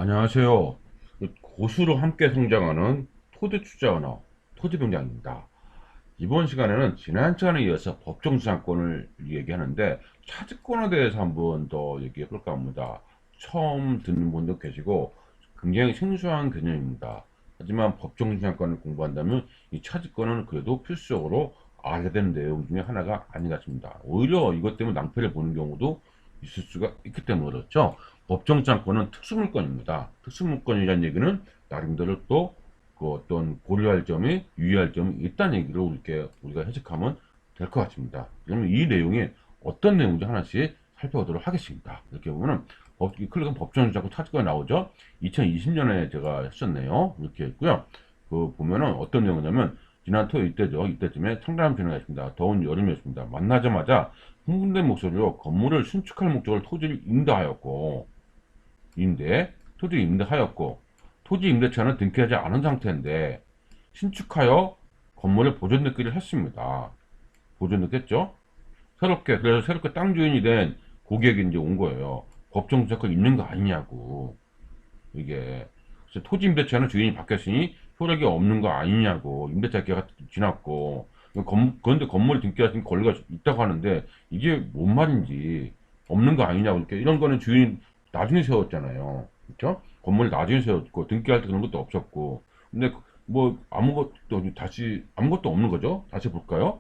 안녕하세요. 고수로 함께 성장하는 토지 투자 언어, 토지병장입니다. 이번 시간에는 지난 시간에 이어서 법정지상권을 얘기하는데 차지권에 대해서 한번 더 얘기해 볼까 합니다. 처음 듣는 분도 계시고 굉장히 생소한 개념입니다. 하지만 법정지상권을 공부한다면 이 차지권은 그래도 필수적으로 알아야 되는 내용 중에 하나가 아닌 것 같습니다. 오히려 이것 때문에 낭패를 보는 경우도 있을 수가 있기 때문에 그렇죠. 법정지상권은 특수물권입니다. 특수물권이라는 얘기는 나름대로 또 그 어떤 고려할 점이 유의할 점이 있다는 얘기로 이렇게 우리가 해석하면 될 것 같습니다. 그러면 이 내용이 어떤 내용인지 하나씩 살펴보도록 하겠습니다. 이렇게 보면은 클릭은 법정지상권 차지권이 나오죠. 2020년에 제가 했었네요. 이렇게 했고요. 그 보면은 어떤 내용이냐면 지난 토요일 이때죠. 이때쯤에 청담 진행가 있습니다. 더운 여름이었습니다. 만나자마자 흥분된 목소리로 건물을 신축할 목적으로 토지를 토지 임대하였고 토지 임대차는 등기하지 않은 상태인데 신축하여 건물을 보존 등기를 했습니다. 보존 등기했죠. 그래서 새롭게 땅 주인이 된 고객이 이제 온 거예요. 법정 주택을 있는 거 아니냐고. 이게 그래서 토지 임대차는 주인이 바뀌었으니 효력이 없는 거 아니냐고. 임대차 기간이 지났고 그런데 건물 등기하신 권리가 있다고 하는데 이게 뭔 말인지 없는 거 아니냐고. 이렇게 이런 거는 주인 나중에 세웠잖아요. 그렇죠? 건물 나중에 세웠고 등기할 때 그런 것도 없었고. 근데 뭐 아무것도 다시 아무것도 없는 거죠. 다시 볼까요?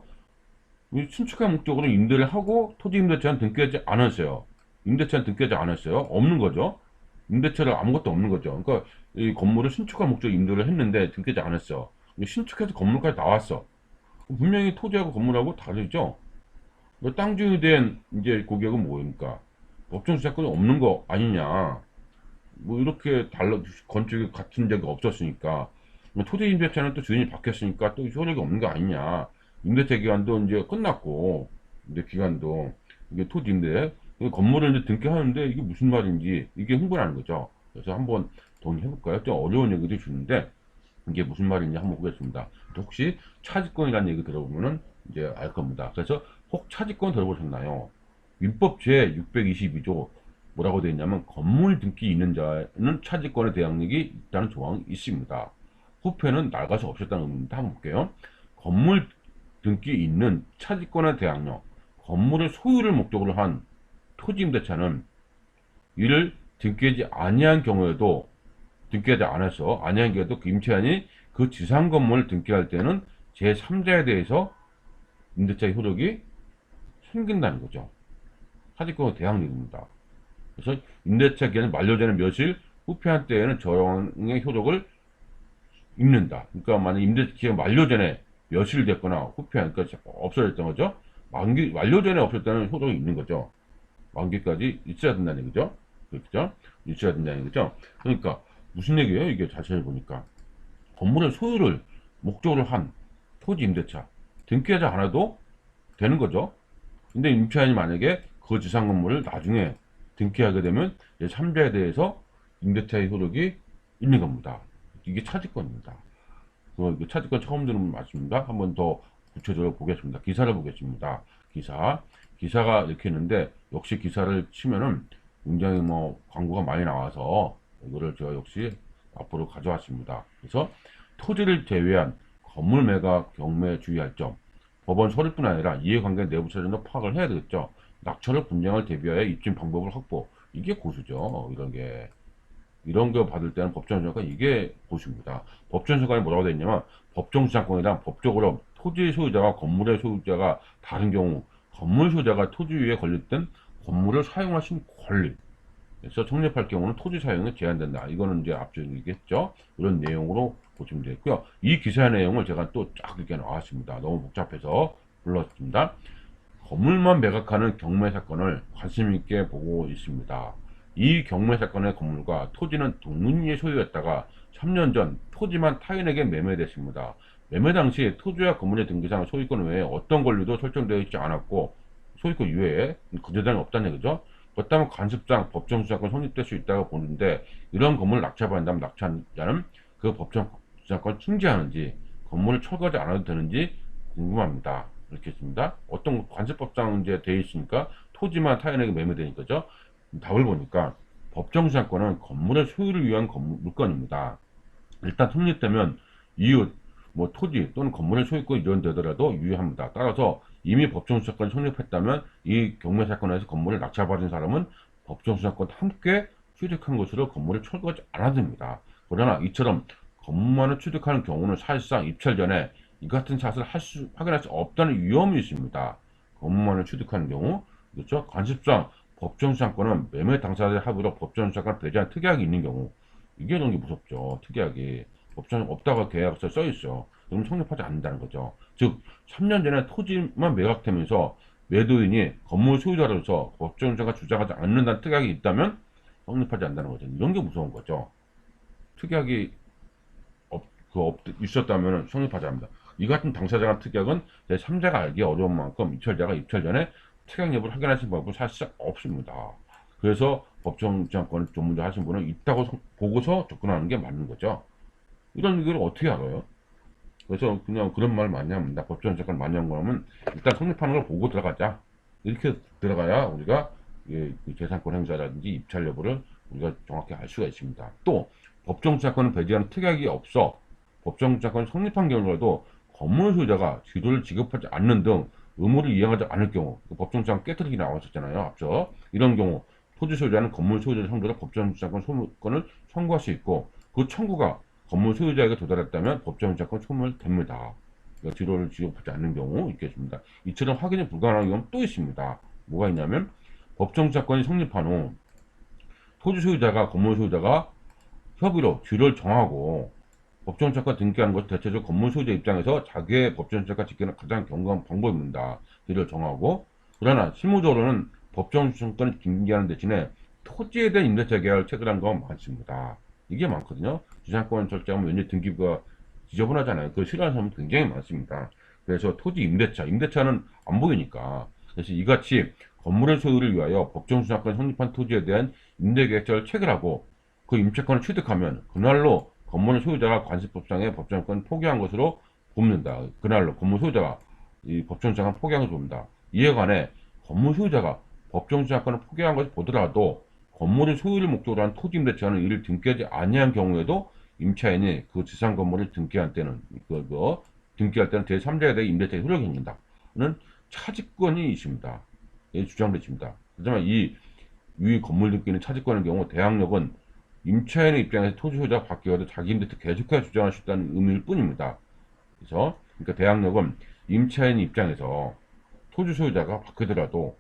신축한 목적으로 임대를 하고 토지 임대차는 등기하지 않았어요. 임대차는 등기하지 않았어요. 없는 거죠. 임대차를 아무것도 없는 거죠. 그러니까 이 건물을 신축한 목적으로 임대를 했는데 등기하지 않았어. 신축해서 건물까지 나왔어. 분명히 토지하고 건물하고 다르죠. 땅 주인이 된 이제 고객은 뭐입니까? 법정주택권이 없는 거 아니냐. 뭐 이렇게 건축이 같은 적이 없었으니까 토지 임대차는 또 주인이 바뀌었으니까 또 효력이 없는 거 아니냐. 임대차 기간도 이제 끝났고 임대 기간도 이게 토지 임대 건물을 이제 등기하는데 이게 무슨 말인지 이게 흥분하는 거죠. 그래서 한번 동의해 볼까요? 좀 어려운 얘기도 주는데 이게 무슨 말인지 한번 보겠습니다. 혹시 차지권이라는 얘기 들어보면은 이제 알 겁니다. 그래서 혹 차지권 들어보셨나요? 민법 제 622조 뭐라고 되어 있냐면 건물 등기 있는 자는 차지권의 대항력이 있다는 조항이 있습니다. 후패는 낡아서 없었다는 의미입니다. 한번 볼게요. 건물 등기 있는 차지권의 대항력, 건물의 소유를 목적으로 한 토지임대차는 이를 등기하지 아니한 경우에도 등기하지 않아서 아니한 경우에도 그 임차인이 그 지상 건물을 등기할 때는 제3자에 대해서 임대차 효력이 생긴다는 거죠. 차지권의 대항력입니다. 그래서 임대차 기간이 만료되는 며칠 후패한 때에는 저항의 효력을 잃는다. 그러니까 만약 임대차 기간 만료 전에 며칠 됐거나 후패한 그러니까 없어졌던 거죠. 만료 전에 없었다는 효력이 있는 거죠. 만기까지 있어야 된다는 얘기죠. 그렇죠? 있어야 된다는 얘기죠. 그러니까 무슨 얘기예요? 이게 자세히 보니까 건물의 소유를 목적으로 한 토지 임대차 등기하지 않아도 되는 거죠. 근데 임차인이 만약에 그 지상 건물을 나중에 등기하게 되면 3자에 대해서 임대차의 효력이 있는 겁니다. 이게 차지권입니다. 차지권 처음 들으면 맞습니다. 한번 더 구체적으로 보겠습니다. 기사를 보겠습니다. 기사가 이렇게 있는데 역시 기사를 치면은 굉장히 뭐 광고가 많이 나와서 이거를 제가 역시 앞으로 가져왔습니다. 그래서 토지를 제외한 건물 매각 경매에 주의할 점, 법원 서류뿐 아니라 이해관계 내부 사정도 파악을 해야 되겠죠. 낙찰을 분쟁을 대비하여 입증 방법을 확보. 이게 고수죠. 이런 거 받을 때는 법정지상권 이게 고수입니다. 법정지상권이 뭐라고 되어 있냐면 법정지상권이란 법적으로 토지 소유자와 건물의 소유자가 다른 경우 건물 소유자가 토지 위에 건립된 건물을 사용할 수 있는 권리. 그래서 성립할 경우는 토지 사용이 제한된다. 이거는 이제 앞서 얘기했죠. 이런 내용으로 보시면 되겠고요. 이 기사의 내용을 제가 또 쫙 이렇게 나왔습니다. 너무 복잡해서 불렀습니다. 건물만 매각하는 경매 사건을 관심 있게 보고 있습니다. 이 경매 사건의 건물과 토지는 동문이의 소유였다가 3년 전 토지만 타인에게 매매됐습니다. 매매 당시 토지와 건물의 등기상 소유권 외에 어떤 권리도 설정되어 있지 않았고 소유권 이외에 그 대상이 없다는 얘기죠. 그렇다면 간섭상 법정수사권 성립될 수 있다고 보는데 이런 건물을 낙찰받는다면 낙찰자는 그 법정수사권 침지하는지 건물을 철거하지 않아도 되는지 궁금합니다. 이렇게 했습니다. 어떤 관세법상 이제 되어 있으니까 토지만 타인에게 매매되니까죠. 답을 보니까 법정지상권은 건물의 소유를 위한 물건입니다. 일단 성립되면 이웃, 뭐 토지 또는 건물의 소유권 이런 데더라도 유효합니다. 따라서 이미 법정수사권이 성립했다면 이 경매사건에서 건물을 낙찰받은 사람은 법정수사권 함께 취득한 것으로 건물을 철거하지 않아도 됩니다. 그러나 이처럼 건물만을 취득하는 경우는 사실상 입찰 전에 이 같은 사실을 확인할 수 없다는 위험이 있습니다. 건물만을 취득하는 경우, 그렇죠? 관습상 법정수사권은 매매 당사자의 합의로 법정수사권을 배제한 특약이 있는 경우, 이게 너무 무섭죠. 특약이. 법정 없다가 계약서에 써 있어. 그럼 성립하지 않는다는 거죠. 즉 3년 전에 토지만 매각되면서 매도인이 건물 소유자로서 법정자가 주장하지 않는다는 특약이 있다면 성립하지 않는다는 거죠. 이런 게 무서운 거죠. 특약이 있었다면 성립하지 않는다. 이 같은 당사자간 특약은 제3자가 알기 어려운 만큼 입찰자가 입찰 전에 특약 여부를 확인하신 방법은 사실상 없습니다. 그래서 법정지상권 전문자 하신 분은 있다고 보고서 접근하는 게 맞는 거죠. 이런 걸 어떻게 알아요? 그래서 그냥 그런 말 많이 합니다. 법정지상권 많이 한 거라면 일단 성립하는 걸 보고 들어가자. 이렇게 들어가야 우리가 재산권 행사라든지 입찰 여부를 우리가 정확히 알 수가 있습니다. 또 법정지상권을 배제하는 특약이 없어 법정지상권이 성립한 경우라도 건물 소유자가 지도를 지급하지 않는 등 의무를 이행하지 않을 경우 법정지상권 깨뜨리기 나왔었잖아요. 앞서 이런 경우 토지 소유자는 건물 소유자를 상대로 법정지상권 소유권을 청구할 수 있고 그 청구가 건물 소유자에게 도달했다면 법정지상권 소멸됩니다. 지도를 지급하지 않는 경우 있겠습니다. 이처럼 확인이 불가능한 경우는 또 있습니다. 뭐가 있냐면 법정지상권이 성립한 후 토지 소유자가 건물 소유자가 협의로 지도를 정하고 법정지상권 등기하는 것은 대체적으로 건물 소유자 입장에서 자기의 법정지상권 지키는 가장 경감한 방법입니다. 지도를 정하고 그러나 실무적으로는 법정지상권을 등기하는 대신에 토지에 대한 임대차 계약을 체결한 경우가 많습니다. 이게 많거든요. 지상권 절차하면 왠지 등기부가 지저분하잖아요. 그걸 싫어하는 사람은 굉장히 많습니다. 그래서 토지 임대차는 안 보이니까. 그래서 이같이 건물의 소유를 위하여 법정지상권 성립한 토지에 대한 임대계약서를 체결하고 그 임차권을 취득하면 그날로 건물의 소유자가 관습법상의 법정권을 포기한 것으로 봅니다. 그날로 건물 소유자가 이 법정지상권을 포기한 것으로 봅니다. 이에 관해 건물 소유자가 법정지상권을 포기한 것을 보더라도 건물의 소유를 목적으로 한 토지 임대차는 이를 등기하지 아니한 경우에도 임차인이 그 지상 건물을 등기할 때는 등기할 때는 제3자에 대해 임대차의 효력이 생긴다는 차지권이 있습니다. 주장도 있습니다. 하지만 이 위 건물 등기는 차지권의 경우 대항력은 임차인의 입장에서 토지 소유자가 바뀌어도 자기 임대차 계속해서 주장할 수 있다는 의미일 뿐입니다. 그래서 그러니까 대항력은 임차인 입장에서 토지 소유자가 바뀌더라도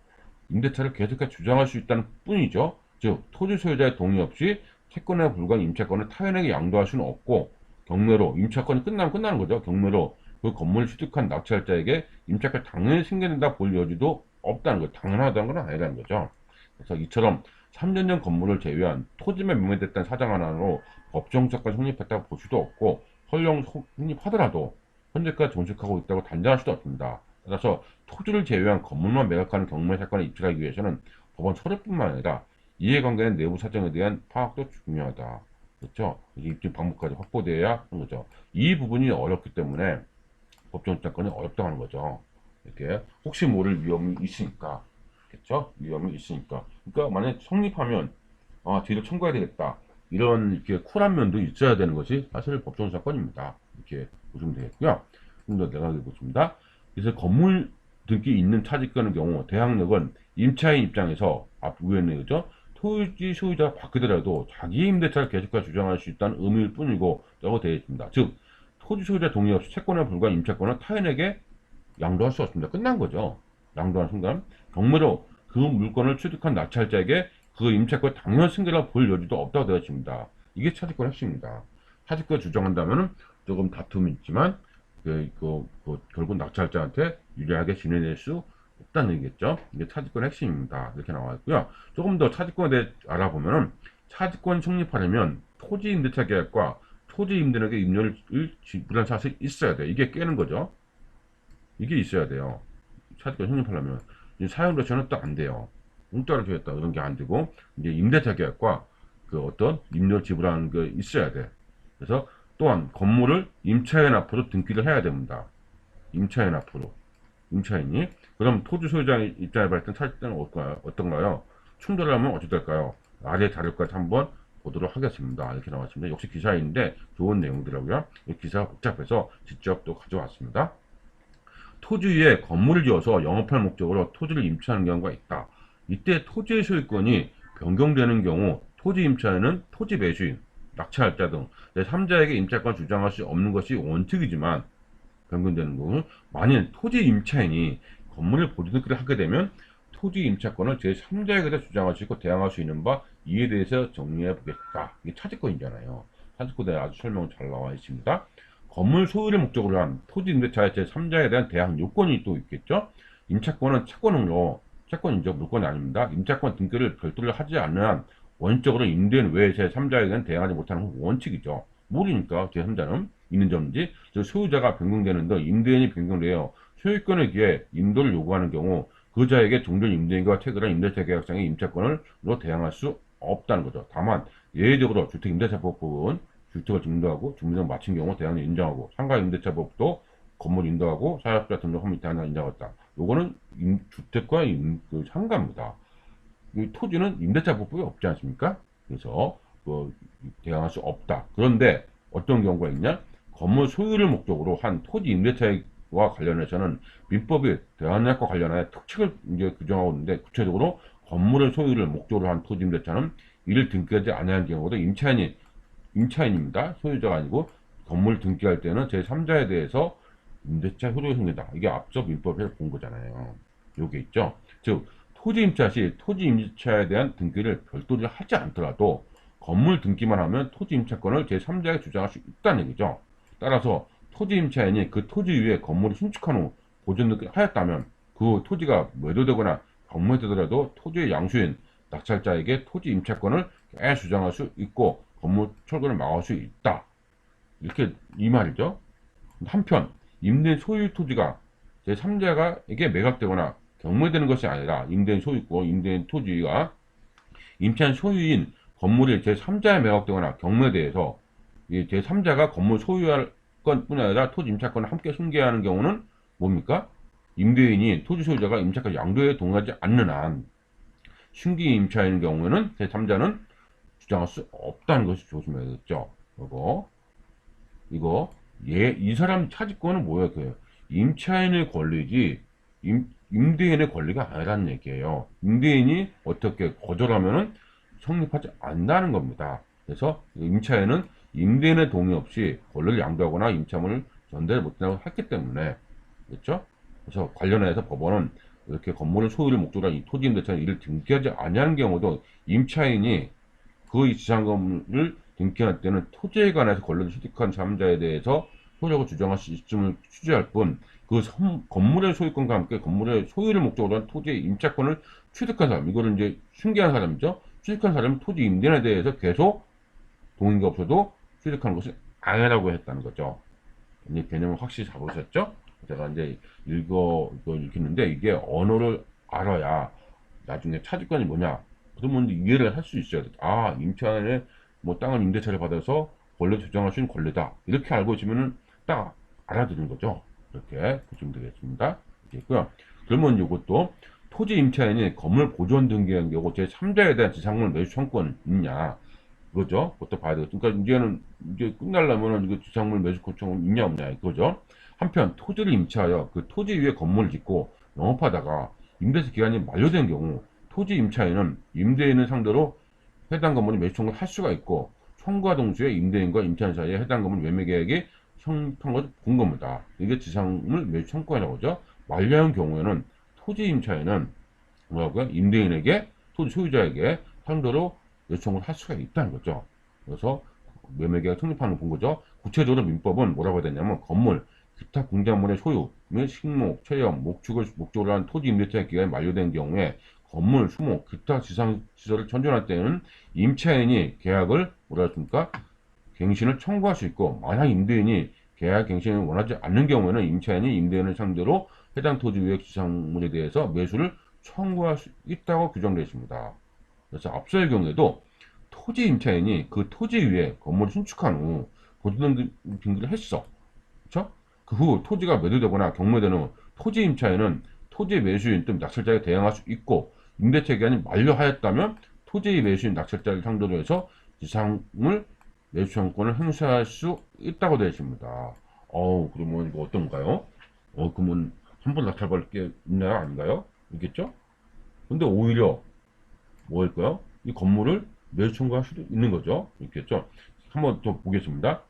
임대차를 계속해서 주장할 수 있다는 뿐이죠. 즉 토지 소유자의 동의 없이 채권에 불과한 임차권을 타인에게 양도할 수는 없고 경매로 임차권이 끝나면 끝나는 거죠. 경매로 그 건물을 취득한 낙찰자에게 임차권이 당연히 생겨낸다 볼 여지도 없다는 거죠. 당연하다는 건 아니라는 거죠. 그래서 이처럼 3년 전 건물을 제외한 토지만 매매됐다는 사정 하나로 법정지상권이 성립했다고 볼 수도 없고 설령 성립하더라도 현재까지 존속하고 있다고 단정할 수도 없습니다. 따라서 토지를 제외한 건물만 매각하는 경매 사건에 입찰하기 위해서는 법원 서류뿐만 아니라 이해관계된 내부 사정에 대한 파악도 중요하다. 그렇죠? 입증 방법까지 확보되어야 하는 거죠. 이 부분이 어렵기 때문에 법정지상권이 어렵다고 하는 거죠. 이렇게 혹시 모를 위험이 있으니까. 그렇죠? 위험이 있으니까. 그러니까 만약에 성립하면 뒤로 청구해야 되겠다. 이런 이렇게 쿨한 면도 있어야 되는 것이 사실 법정지상권입니다. 이렇게 보시면 되겠고요. 좀 더 내가 보겠습니다. 그래서 건물 등기 있는 차지권의 경우 대항력은 임차인 입장에서 앞 위에 있는 거죠. 토지 소유자가 바뀌더라도 자기 임대차를 계속해서 주장할 수 있다는 의미일 뿐이고 라고 되어 있습니다. 즉 토지 소유자 동의 없이 채권에 불과한 임차권은 타인에게 양도할 수 없습니다. 끝난 거죠. 양도하는 순간 경매로 그 물건을 취득한 낙찰자에게 그 임차권 당연 승계라 볼 여지도 없다고 되어 있습니다. 이게 차지권 핵심입니다. 차지권 주장한다면 조금 다툼이 있지만 결국 낙찰자한테 유리하게 지내낼 수 없다는 얘기겠죠. 이게 차지권 핵심입니다. 이렇게 나와 있고요. 조금 더 차지권에 대해 알아보면은 차지권 성립하려면 토지 임대차 계약과 토지 임대인에게 임료를 지불한 사실이 있어야 돼. 이게 깨는 거죠. 이게 있어야 돼요. 차지권 성립하려면 사용자처는 또 안 돼요. 웅따라 주겠다 이런 게 안 되고 이제 임대차 계약과 그 어떤 임료 지불하는 게 있어야 돼. 그래서 또한 건물을 임차인 앞으로 등기를 해야 됩니다. 임차인 앞으로. 임차인이. 그럼 토지 소유자 입장에 봤을 때 차지권은 어떤가요? 충돌하면 어찌 될까요? 아래 자료까지 한번 보도록 하겠습니다. 이렇게 나왔습니다. 역시 기사인데 좋은 내용이더라고요. 이 기사가 복잡해서 직접 또 가져왔습니다. 토지 위에 건물을 지어서 영업할 목적으로 토지를 임차하는 경우가 있다. 이때 토지의 소유권이 변경되는 경우 토지 임차에는 토지 매수인, 낙찰자 등 제3자에게 임차권 주장할 수 없는 것이 원칙이지만 변경되는 경우 만일 토지 임차인이 건물을 보존등기를 하게 되면 토지 임차권을 제3자에게 주장할 수 있고 대항할 수 있는 바 이에 대해서 정리해 보겠다. 이게 차지권이잖아요. 차지권에 아주 설명 잘 나와 있습니다. 건물 소유를 목적으로 한 토지 임대차의 제3자에 대한 대항 요건이 또 있겠죠. 임차권은 채권이죠. 물권이 아닙니다. 임차권 등기를 별도로 하지 않는 한 원칙적으로 임대인 외 제3자에게는 대항하지 못하는 원칙이죠. 모르니까 제3자는 있는 점인지 소유자가 변경되는데 임대인이 변경되어 소유권에 기해 임도를 요구하는 경우 그 자에게 종전 임대인과 체결한 임대차 계약상의 임차권으로 대항할 수 없다는 거죠. 다만 예외적으로 주택임대차법은 주택을 인도하고 주민등 마친 경우 대항을 인정하고 상가임대차법도 건물 인도하고 사업자 등록 허물 대항을 인정했다. 요거는 주택과 그 상가입니다. 이 토지는 임대차법이 없지 않습니까? 그래서 대항할 수 없다. 그런데 어떤 경우가 있냐? 건물 소유를 목적으로 한 토지 임대차와 관련해서는 민법이 대항력과 관련하여 특칙을 이제 규정하고 있는데 구체적으로 건물의 소유를 목적으로 한 토지 임대차는 이를 등기하지 않은 경우도 임차인입니다. 소유자가 아니고 건물 등기할 때는 제3자에 대해서 임대차 효력이 생긴다. 이게 앞서 민법에서 본 거잖아요. 요게 있죠. 즉 토지 임차 시 토지 임차에 대한 등기를 별도로 하지 않더라도 건물 등기만 하면 토지 임차권을 제3자에게 주장할 수 있다는 얘기죠. 따라서 토지 임차인이 그 토지 위에 건물을 신축한 후 보존 등기를 하였다면 그 토지가 매도되거나 경매되더라도 토지의 양수인 낙찰자에게 토지 임차권을 주장할 수 있고 건물 철거를 막을 수 있다. 이렇게 이 말이죠. 한편 임대인 소유 토지가 제3자에게 매각되거나 경매되는 것이 아니라 임대인 소유권, 임대인 토지가 임차인 소유인 건물이 제3자에 매각되거나 경매대해서 제3자가 건물 소유할 것뿐 아니라 토지 임차권을 함께 승계하는 경우는 뭡니까? 임대인이 토지 소유자가 임차권 양도에 동의하지 않는 한 신규 임차인 경우에는 제3자는 주장할 수 없다는 것이 조심해야겠죠. 이거 이 사람 차지권은 뭐야? 그 임차인의 권리지 임대인의 권리가 아니라는 얘기예요. 임대인이 어떻게 거절하면은 성립하지 않는다는 겁니다. 그래서 임차인은 임대인의 동의 없이 권리를 양도하거나 임차물을 전달 못한다고 했기 때문에 그렇죠? 그래서 관련해서 법원은 이렇게 건물의 소유를 목적으로 한 이 토지 임대차는 이를 등기하지 아니하는 경우도 임차인이 그 지상건물을 등기할 때는 토지에 관해서 권리를 취득한 자3자에 대해서 효력을 주장할 수 있음을 취지할 뿐, 그 건물의 소유권과 함께 건물의 소유를 목적으로 한 토지의 임차권을 취득한 사람, 이거를 이제 승계한 사람이죠. 취득한 사람은 토지 임대인에 대해서 계속 동의가 없어도 취득하는 것이 아니라고 했다는 거죠. 이제 개념을 확실히 잡으셨죠? 제가 이제 이거 읽히는데 이게 언어를 알아야 나중에 차지권이 뭐냐 그러면 이해를 할 수 있어야 돼. 아, 임차인의 뭐 땅을 임대차를 받아서 권리 주장할 수 있는 권리다. 이렇게 알고 있으면은 딱 알아들은 거죠. 이렇게 보시면 되겠습니다. 이렇게 있고요. 그러면 이것도 토지 임차인이 건물 보존 등기한 경우 제3자에 대한 지상물 매수 청구권 있냐? 그거죠. 그것도 봐야 되겠죠. 그러니까 이제는 이제 끝나려면은 이거 지상물 매수 청구권 있냐 없냐 이거죠. 한편 토지를 임차하여 그 토지 위에 건물을 짓고 영업하다가 임대차 기간이 만료된 경우 토지 임차인은 임대인을 상대로 해당 건물이 매수 청구를 할 수가 있고 청구와 동시에 임대인과 임차인 사이에 해당 건물 매매 계약이 성립한 것을 본 겁니다. 이게 지상물 매수 청구라고 하죠. 만료한 경우에는 토지 임차인은 뭐라고요? 임대인에게 토지 소유자에게 상대로 매수 청구를 할 수가 있다는 거죠. 그래서 매매 계약 성립하는 걸 본 거죠. 구체적으로 민법은 뭐라고 해야 되냐면 건물 기타 공작물의 소유 및 식목, 체험, 목축을 목적으로 한 토지 임대차 기간이 만료된 경우에 건물, 수목, 기타 지상시설을 천전할 때는 임차인이 계약을 뭐라 했습니까? 갱신을 청구할 수 있고 만약 임대인이 계약 갱신을 원하지 않는 경우에는 임차인이 임대인을 상대로 해당 토지 위의 지상물에 대해서 매수를 청구할 수 있다고 규정되어 있습니다. 그래서 앞서의 경우에도 토지 임차인이 그 토지 위에 건물을 신축한 후 보존 등기를 했어. 그렇죠? 그 후 토지가 매도되거나 경매되는 후 토지 임차인은 토지 매수인 또는 낙찰자에게 대항할 수 있고 임대차 기간이 만료하였다면 토지 매수인 낙찰자를 상대로 해서 지상물 매수청권을 행사할 수 있다고 되어 있습니다. 그러면 이거 어떤가요? 그러면 한 번 낙찰받을 게 있나요? 아닌가요? 있겠죠? 근데 오히려 뭐일까요? 이 건물을 매수 청구할 수도 있는 거죠. 있겠죠? 한번 더 보겠습니다.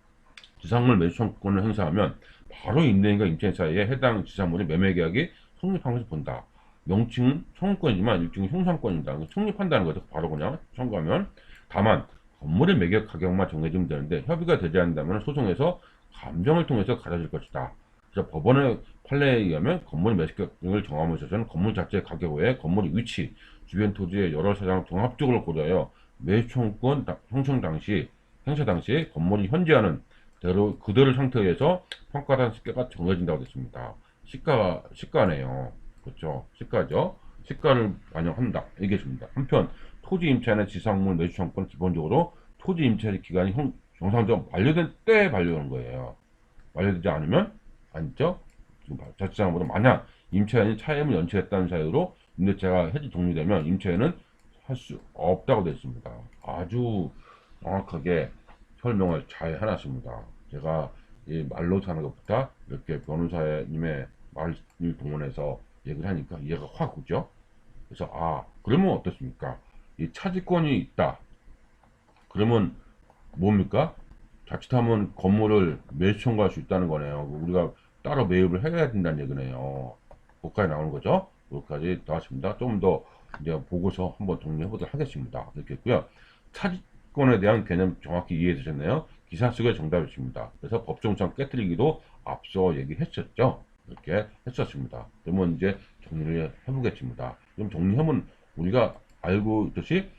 지상물 매수 청구권을 행사하면 바로 임대인과 임차인 사이에 해당 지상물의 매매 계약이 성립한 것을 본다. 명칭은 청구권이지만 일종의 형상권이다. 성립한다는 거죠. 바로 그냥 청구하면. 다만 건물의 매각 가격만 정해지면 되는데 협의가 되지 않는다면 소송에서 감정을 통해서 가져질 것이다. 그래서 법원의 판례에 의하면 건물 매수 가격을 정함에 있어서는 건물 자체의 가격 외에 건물의 위치, 주변 토지의 여러 사정을 종합적으로 고려하여 매수 청구권 형성 당시 행사 당시 건물이 현재하는 대로 그대로 상태에서 평가단 시가가 정해진다고 됐습니다. 시가네요. 그렇죠. 시가죠. 시가를 반영한다. 이겠습니다. 한편 토지 임차인의 지상물 매수 청구권은 기본적으로 토지 임차 기간이 정상적으로 만료된 때에 만료하는 거예요. 만료되지 않으면 아니죠. 지금 자칫하면 만약 임차인이 차임을 연체했다는 사유로 임대차가 해지 종료되면 임차인은 할 수 없다고 되어 있습니다. 아주 정확하게 설명을 잘 해놨습니다. 제가 이 말로 사는 것보다 이렇게 변호사님의 말을 동원해서 얘기를 하니까 이해가 확 오죠. 그래서 그러면 어떻습니까? 이 차지권이 있다. 그러면 뭡니까? 자칫하면 건물을 매수 청구할 수 있다는 거네요. 우리가 따로 매입을 해야 된다는 얘기네요. 거기까지 나오는 거죠. 여기까지 나왔습니다. 좀 더 이제 보고서 한번 정리해 보도록 하겠습니다. 이렇게 했고요. 차지권에 대한 개념 정확히 이해해 주셨나요? 기사 속의 정답이십니다. 그래서 법정상 깨뜨리기도 앞서 얘기했었죠. 이렇게 했었습니다. 그러면 이제 정리를 해보겠습니다. 그럼 정리하면 우리가 알고 있듯이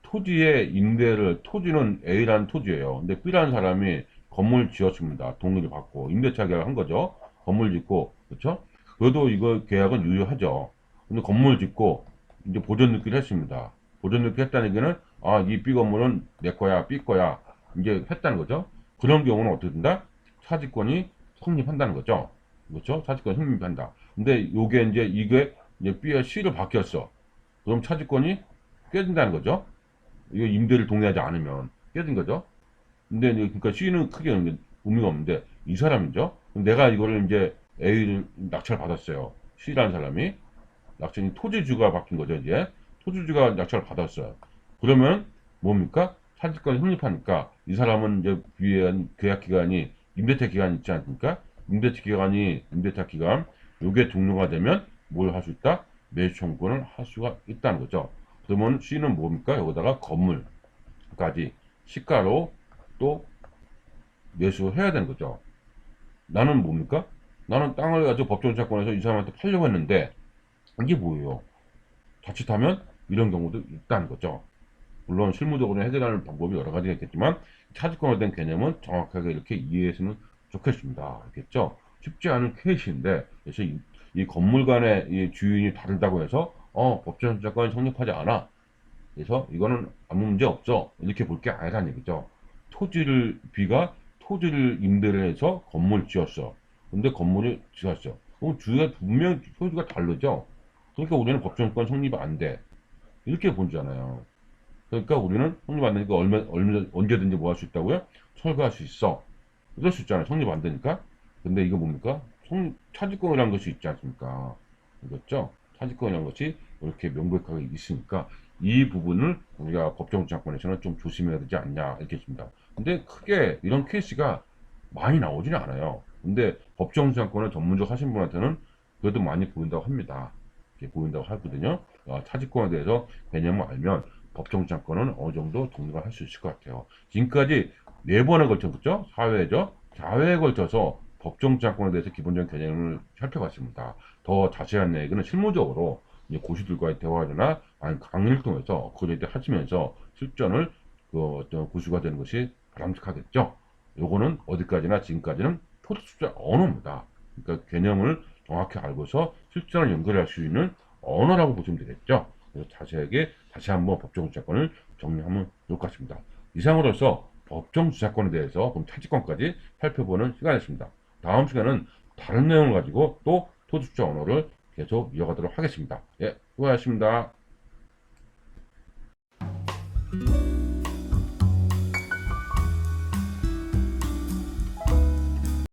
토지의 임대를 토지는 A라는 토지예요. 근데 B라는 사람이 건물 지었습니다. 동의를 받고 임대차 계약을 한 거죠. 건물 짓고 그렇죠? 그래도 이거 계약은 유효하죠. 근데 건물 짓고 이제 보전 넣기를 했습니다. 보전 넣기 했다는 얘기는 이 B 건물은 내 거야, B 거야 이제 했다는 거죠. 그런 경우는 어떻게 된다? 차지권이 성립한다는 거죠. 그렇죠? 차지권이 성립한다. 근데 요게 이게 B와 C로 바뀌었어. 그럼 차지권이 깨진다는 거죠. 이거 임대를 동의하지 않으면 깨진 거죠. 근데 그러니까 C는 크게 의미가 없는데 이 사람이죠. 내가 이거를 이제 A를 낙찰 받았어요. C라는 사람이 낙찰이 토지주가 바뀐 거죠. 이제 토지주가 낙찰을 받았어요. 그러면 뭡니까? 차지권이 성립하니까 이 사람은 이제 위에 계약 기간이 임대차 기간이 있지 않습니까? 임대차 기간 요게 종료가 되면 뭘 할 수 있다? 매수 청구권을 할 수가 있다는 거죠. 그러면 C는 뭡니까? 여기다가 건물까지 시가로 또 매수해야 되는 거죠. 나는 뭡니까? 나는 땅을 가지고 법정차권에서 이 사람한테 팔려고 했는데 이게 뭐예요? 자칫하면 이런 경우도 있다는 거죠. 물론 실무적으로 해결하는 방법이 여러 가지가 있겠지만 차지권에 대한 개념은 정확하게 이렇게 이해했으면 좋겠습니다. 알겠죠? 쉽지 않은 케이스인데 그래서 이 건물 간의 이 주인이 다르다고 해서 법정차권이 성립하지 않아. 그래서 이거는 아무 문제 없어. 이렇게 볼 게 아니라는 얘기죠. B가 토지를 임대를 해서 건물 지었어. 근데 건물을 지었어. 그럼 주가 분명 토지가 다르죠. 그러니까 우리는 법정권 성립이 안 돼. 이렇게 보잖아요. 그러니까 우리는 성립 안 되니까 언제든지 뭐 할 수 있다고요? 철거할 수 있어. 이럴 수 있잖아요. 성립 안 되니까. 근데 이거 뭡니까? 차지권이라는 것이 있지 않습니까? 이거죠? 차지권이라는 것이 이렇게 명백하게 있으니까 이 부분을 우리가 법정장권에서는 좀 조심해야 되지 않냐 이렇게 있습니다. 근데 크게 이런 케이스가 많이 나오지는 않아요. 근데 법정장권을 전문적 하신 분한테는 그래도 많이 보인다고 합니다. 이렇게 보인다고 하거든요. 차지권에 대해서 개념을 알면 법정장권은 어느 정도 독립을 할 수 있을 것 같아요. 지금까지 4번에 걸쳐서 사회죠. 4회에 걸쳐서 법정장권에 대해서 기본적인 개념을 살펴봤습니다. 더 자세한 얘기는 실무적으로 고수들과의 대화나 아니면 강의를 통해서 업그레이드 하시면서 실전을 어떤 고수가 되는 것이 바람직하겠죠. 요거는 어디까지나 지금까지는 토지투자 언어입니다. 그러니까 개념을 정확히 알고서 실전을 연결할 수 있는 언어라고 보시면 되겠죠. 그래서 자세하게 다시 한번 법정주차권을 정리하면 좋을 것 같습니다. 이상으로서 법정주차권에 대해서 그럼 차지권까지 살펴보는 시간이었습니다. 다음 시간은 다른 내용을 가지고 또 토지투자 언어를 계속 이어가도록 하겠습니다. 예, 수고하셨습니다.